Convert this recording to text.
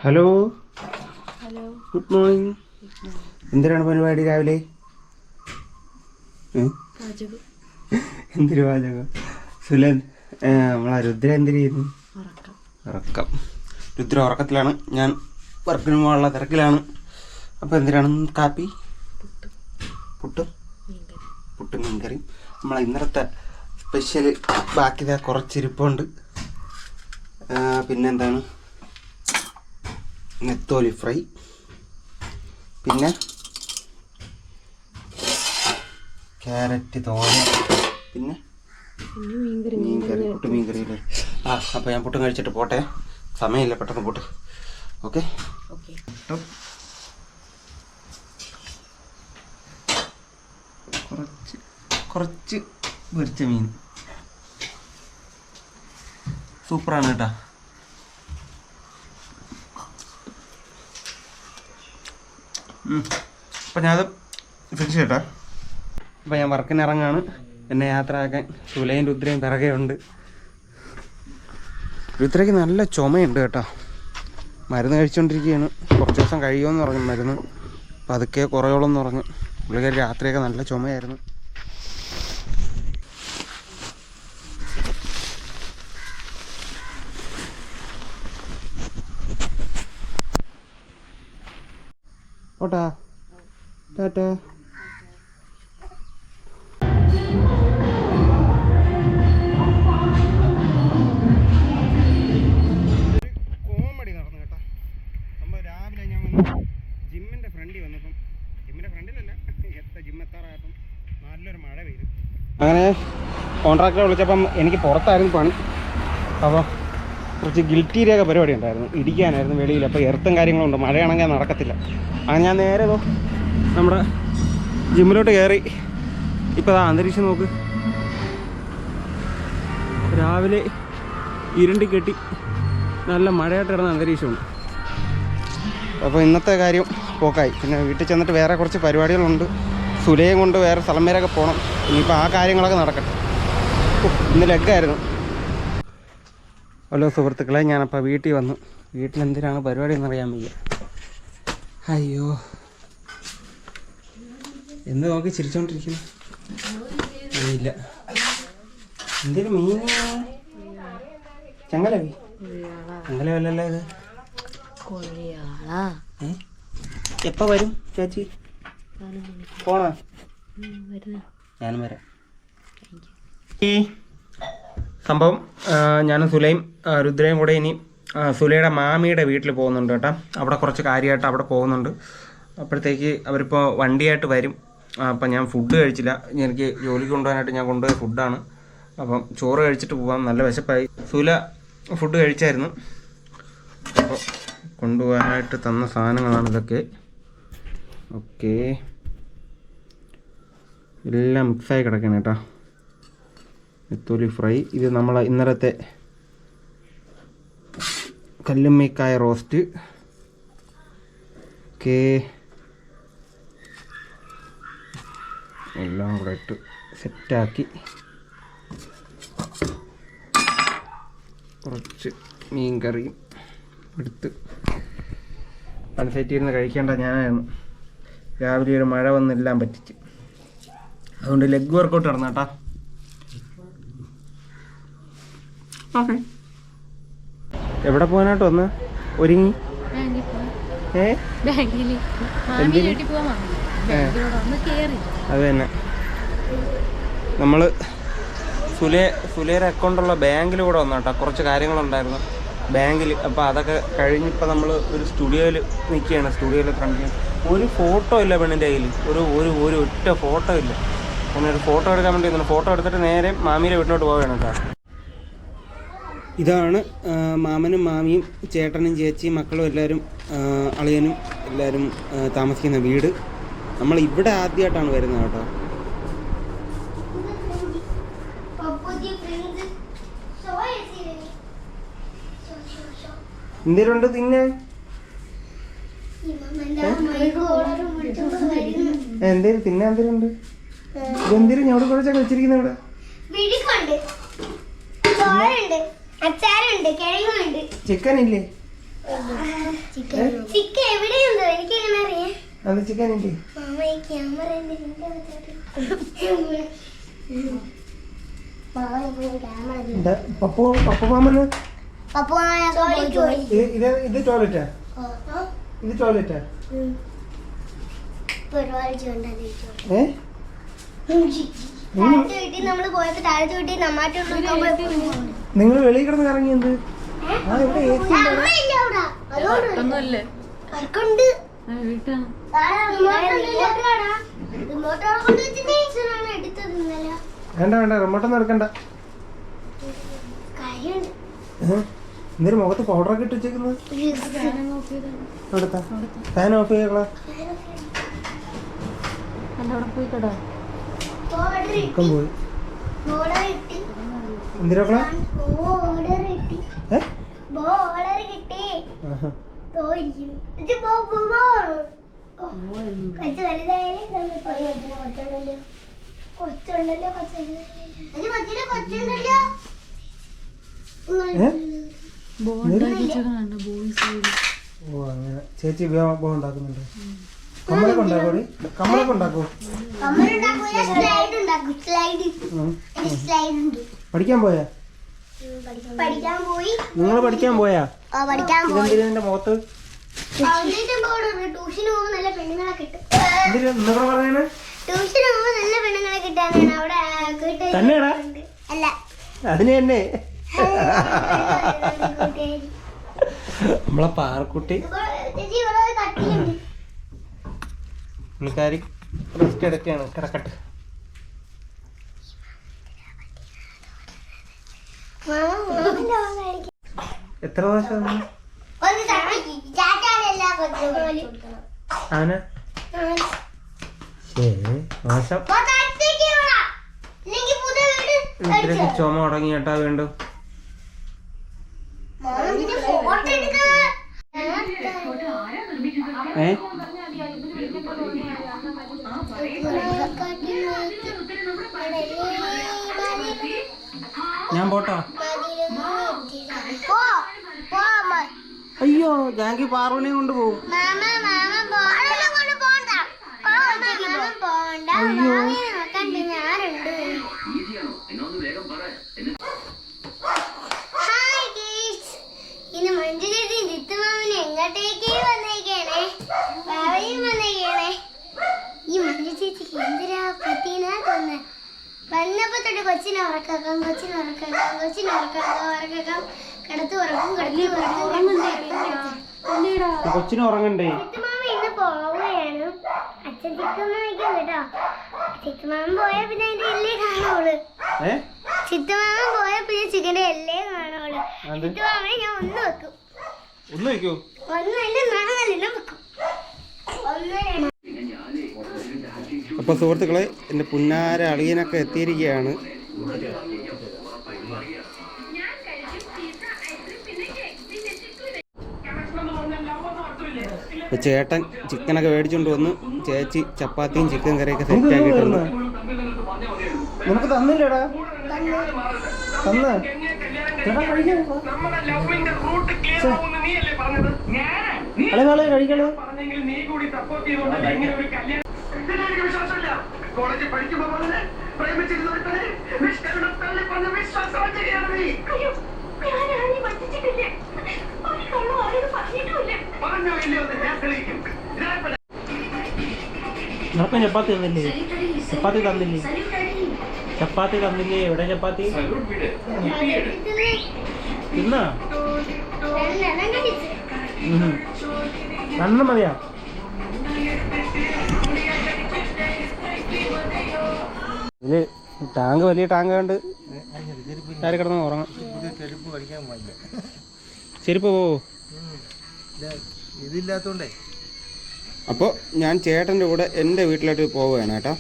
Hello good morning. എന്തിനാണ് പരിപാടി രാവിലെ? എന്തൊരു പാചകം? സുലൻ നമ്മളെ രുദ്ര എന്തിനു ചെയ്യുന്നു? ഉറക്കം. രുദ്ര ഉറക്കത്തിലാണ്, ഞാൻ വർക്കിന് പോകാനുള്ള തിരക്കിലാണ്. അപ്പോൾ എന്തിനാണ് കാപ്പി? പുട്ടും മീൻകറിയും. നമ്മളെ ഇന്നലത്തെ സ്പെഷ്യൽ ബാക്കി കുറച്ചിരിപ്പുണ്ട്. പിന്നെന്താണ്, നെത്തോലി ഫ്രൈ, പിന്നെ ക്യാരറ്റ് തോരൻ, പിന്നെ മീൻകറി, മീൻകറിയില്ലേ. അപ്പോൾ ഞാൻ പുട്ടും കഴിച്ചിട്ട് പോട്ടെ, സമയമില്ല, പെട്ടെന്ന് പോട്ട്. ഓക്കെ. കുറച്ച് പൊരിച്ച മീൻ സൂപ്പറാണ് കേട്ടോ. അപ്പം ഞാനത് ഫിക്സ് ചെയ്യട്ടെ. അപ്പം ഞാൻ വർക്കിന് ഇറങ്ങാണ്. എന്നെ യാത്രയാക്കാൻ സുലയും രുദ്രയും പിറകെയുണ്ട്. രുദ്രയ്ക്ക് നല്ല ചുമയുണ്ട് കേട്ടോ. മരുന്ന് കഴിച്ചുകൊണ്ടിരിക്കുകയാണ്. കുറച്ച് ദിവസം കഴിയുമെന്ന് പറഞ്ഞു മരുന്ന്. അപ്പം അതൊക്കെ കുറയോളം എന്ന് പറഞ്ഞു. പുള്ളിക്കാരി രാത്രിയൊക്കെ നല്ല ചുമയായിരുന്നു. ഓട്ടാ ടാറ്റാ. കോമഡി നടന്നു കേട്ടോ. നമ്മൾ രാവിലെ ഞാൻ വന്നു ജിമ്മിൻ്റെ ഫ്രണ്ടിൽ വന്നപ്പം, ജിമ്മിൻ്റെ ഫ്രണ്ടിലല്ല, ജിം എത്താറായപ്പം നല്ലൊരു മഴ പെയ്തു. അങ്ങനെ കോൺട്രാക്ടറെ വിളിച്ചപ്പം എനിക്ക് പുറത്തായിരുന്നു പണി. അപ്പോൾ കുറച്ച് ഗിൽറ്റീരിയൊക്കെ പരിപാടി ഉണ്ടായിരുന്നു, ഇടിക്കാനായിരുന്നു വെളിയിൽ. അപ്പോൾ എർത്തും കാര്യങ്ങളുണ്ട്, മഴയാണെങ്കിൽ നടക്കത്തില്ല. അങ്ങനെ ഞാൻ നേരെ നമ്മുടെ ജിമ്മിലോട്ട് കയറി. ഇപ്പോൾ അന്തരീക്ഷം നോക്ക്, രാവിലെ ഇരുണ്ടി കെട്ടി നല്ല മഴയായിട്ട് കിടന്ന അന്തരീക്ഷമുണ്ട്. അപ്പോൾ ഇന്നത്തെ കാര്യം പോക്കായി. പിന്നെ വീട്ടിൽ ചെന്നിട്ട് വേറെ കുറച്ച് പരിപാടികളുണ്ട്. സുലയും കൊണ്ട് വേറെ സ്ഥലം വരെയൊക്കെ പോകണം. ഇനിയിപ്പോൾ ആ കാര്യങ്ങളൊക്കെ നടക്കട്ടെ. ഇന്ന് ലെഗായിരുന്നു. ഹലോ സുഹൃത്തുക്കളെ, ഞാനപ്പോൾ വീട്ടിൽ വന്നു. വീട്ടിലെന്തിനാണ് പരിപാടി എന്നറിയാൻ വയ്യ. അയ്യോ, എന്ത് നോക്കി ചിരിച്ചോണ്ടിരിക്കുന്നു? ഇല്ല, എന്തൊരു മീൻ? ചങ്ങലവി? ചങ്ങലവല്ലല്ലോ ഇത്. എപ്പോൾ വരും ചേച്ചി? പോണോ? ഞാനും വരാം. ഈ സംഭവം ഞാനും സുലയും രുദ്രയും കൂടെ ഇനി സുലയുടെ മാമിയുടെ വീട്ടിൽ പോകുന്നുണ്ട് കേട്ടോ. അവിടെ കുറച്ച് കാര്യമായിട്ട് അവിടെ പോകുന്നുണ്ട്. അപ്പോഴത്തേക്ക് അവരിപ്പോൾ വണ്ടിയായിട്ട് വരും. അപ്പം ഞാൻ ഫുഡ് കഴിച്ചില്ല. എനിക്ക് ജോലിക്ക് കൊണ്ടുപോകാനായിട്ട് ഞാൻ കൊണ്ടുപോയ ഫുഡാണ്. അപ്പം ചോറ് കഴിച്ചിട്ട് പോകാം, നല്ല വിശപ്പായി. സുല ഫുഡ് കഴിച്ചായിരുന്നു. അപ്പോൾ കൊണ്ടുപോകാനായിട്ട് തന്ന സാധനങ്ങളാണ് ഇതൊക്കെ. ഓക്കെ, എല്ലാം മിക്സായി കിടക്കണം കേട്ടോ. നെത്തോലി ഫ്രൈ, ഇത് നമ്മൾ ഇന്നലത്തെ കല്ലുമ്മക്കായ റോസ്റ്റ്. ഓക്കെ, എല്ലാം കൂടെ ഇട്ട് സെറ്റാക്കി. കുറച്ച് മീൻ കറിയും എടുത്ത് സെറ്റ് ഇരുന്ന് കഴിക്കേണ്ട ഞാനായിരുന്നു. രാവിലെ ഒരു മഴ വന്നെല്ലാം പറ്റിച്ച്. അതുകൊണ്ട് ലെഗ് വർക്കൗട്ട് നടന്നു കേട്ടോ. ഓക്കെ, എവിടെ പോകാനായിട്ട് വന്ന് ഒരുങ്ങി? അത് തന്നെ, നമ്മൾ സുലയുടെ അക്കൗണ്ടുള്ള ബാങ്കിൽ കൂടെ വന്നു കേട്ടോ. കുറച്ച് കാര്യങ്ങളുണ്ടായിരുന്നു ബാങ്കിൽ. അപ്പോൾ അതൊക്കെ കഴിഞ്ഞിപ്പോൾ നമ്മൾ ഒരു സ്റ്റുഡിയോയിൽ നിൽക്കുകയാണ്. സ്റ്റുഡിയോയിൽ കണ്ടിട്ട് ഒരു ഫോട്ടോ ഇല്ല പെണ്ണിൻ്റെ കയ്യിൽ. ഒരു ഒറ്റ ഫോട്ടോ ഇല്ല. അങ്ങനെ ഒരു ഫോട്ടോ എടുക്കാൻ വേണ്ടി വന്നു. ഫോട്ടോ എടുത്തിട്ട് നേരെ മാമിയുടെ വീട്ടിലോട്ട് പോവുകയാണ് കേട്ടോ. ഇതാണ് മാമനും മാമിയും ചേട്ടനും ചേച്ചിയും മക്കളും എല്ലാവരും അളിയനും എല്ലാവരും താമസിക്കുന്ന വീട്. നമ്മൾ ഇവിടെ ആദ്യമായിട്ടാണ് വരുന്നത് കേട്ടോ. എന്തിനുണ്ട് തിന്നെ? എന്തേലും തിന്നെ? എന്തിനുണ്ട്? ഇതെന്തിനും ഞവിടെ കുറച്ചൊക്കെ വെച്ചിരിക്കുന്ന ഇവിടെ? ചിക്കൻ ഇല്ലേ? ചിക്കൻ എവിടെയുണ്ടോ എനിക്ക് എങ്ങനെ അറിയാം? അത് ചിക്കൻ ഉണ്ട്. പപ്പു മാമന് ഇത് ടോയ്ലറ്റാ? ഇത് ടോയ്ലറ്റാ? നിങ്ങൾ വെളിയിൽ കിടന്ന് കറങ്ങി എന്ത്? ഇവിടെ വേണ്ട വേണ്ട റിമോട്ടൊന്നും എടുക്കണ്ട. എന്തൊരു മുഖത്ത് പൗഡറൊക്കെ ഇട്ട് വെച്ചേക്കുന്നത്? ഫാൻ ഓഫ് ചെയ്യകളാ. പോയി എന്തിനാ ചേച്ചി ഉണ്ടാക്കുന്നുണ്ട്. കമ്മലൊക്കെ ഉണ്ടാക്കൂ. കമ്മലൊക്കെ ഉണ്ടാക്കൂ. പഠിക്കാൻ പോയാ? നിങ്ങൾ പഠിക്കാൻ പോയാ? ഇതെന്തിന്റെ മുഖത്ത് ട്യൂഷന് പോകുമ്പോൾ നല്ല പെണ്ണുങ്ങളെ കിട്ടും. എന്തൊക്കെ പറയണേ? ട്യൂഷന് പോകുമ്പോൾ നല്ല പെണ്ണുങ്ങളെ കിട്ടാനാണ് അവിടെ. തന്നെയാടാ? അല്ല, അതിന് തന്നെ നമ്മളെ പാറക്കുട്ടി പുള്ളിക്കാരി റെസ്റ്റ് എടുക്കുകയാണ്. കിടക്കട്ടെ. എത്ര ദിവസം അവന്? മോശം. ഇതിലേക്ക് ചുമ തുടങ്ങി കേട്ടാ വീണ്ടും. ഞാൻ പോട്ടോ? അയ്യോ, ജാങ്കി പാറുവിനെ കൊണ്ട് പോകും. അയ്യോ, ഇന്ന് മഞ്ജു ചേച്ചി ജിത്തുമാമന് എങ്ങോട്ടേക്ക് വന്നേക്കണേ? ബാബയും വന്നേക്കണേ. ഈ മഞ്ജു ചേച്ചിക്ക് എന്തിനാ പറ്റീനാ തോന്നുന്നേ? വന്നപ്പോ തൊട്ട് കൊച്ചിനെ ഉറക്കാം, കൊച്ചിനെ ഉറക്കാം, കൊച്ചിനെ ഉറക്കാം, കിടത്ത് ഉറക്കും, കൊച്ചിനെ ഉറങ്ങണ്ടേ? ചിത്തുമാമ ഇന്ന് പോവുകയാണ്. അച്ഛൻ ചിത്തുമാമ വയ്ക്കും കേട്ടോ. ചിത്തുമാമ പോയാ പിന്നെ അതിന്റെ എല്ലേ കാണുള്ളൂ. ചിത്തുമാമ പോയാ പിന്നെ ചിക്കന്റെ എല്ലേ കാണുള്ളൂ. ചിത്തുമാമനെ ഞാൻ ഒന്ന് വെക്കും. ഒന്ന് വെക്കൂ? ഒന്നല്ല, നാലെണ്ണം വെക്കും. അപ്പോൾ സുഹൃത്തുക്കളെ, എൻ്റെ പുന്നാര അളിയനൊക്കെ എത്തിയിരിക്കുകയാണ്. ചേട്ടൻ ചിക്കനൊക്കെ മേടിച്ചുകൊണ്ട് വന്നു. ചേച്ചി ചപ്പാത്തിയും ചിക്കൻ കറിയൊക്കെ സെറ്റ് ആക്കിയിട്ടുണ്ട്. നിനക്ക് തന്നില്ലടാ? തന്ന കഴിക്കള്. കോളേജിൽ പഠിക്കുമ്പോ പ്രേമിച്ചിരുന്നേ നിനക്കും ചപ്പാത്തി തന്നില്ലേ? ചപ്പാത്തി തന്നില്ലേ? ചപ്പാത്തി തന്നില്ലേ? എവിടെ ചപ്പാത്തി? തിന്നാ? രണ്ടെണ്ണം മതിയാ? ഇതില് ടാങ്ക്, വലിയ ടാങ്ക് കണ്ട് ആര് കിടന്ന് ഉറങ്ങാം. ചെരുപ്പ് പോവോ? ഇതില്ലാത്തോണ്ടേ. അപ്പോൾ ഞാൻ ചേട്ടൻ്റെ കൂടെ എൻ്റെ വീട്ടിലോട്ട് പോവുകയാണ് കേട്ടോ.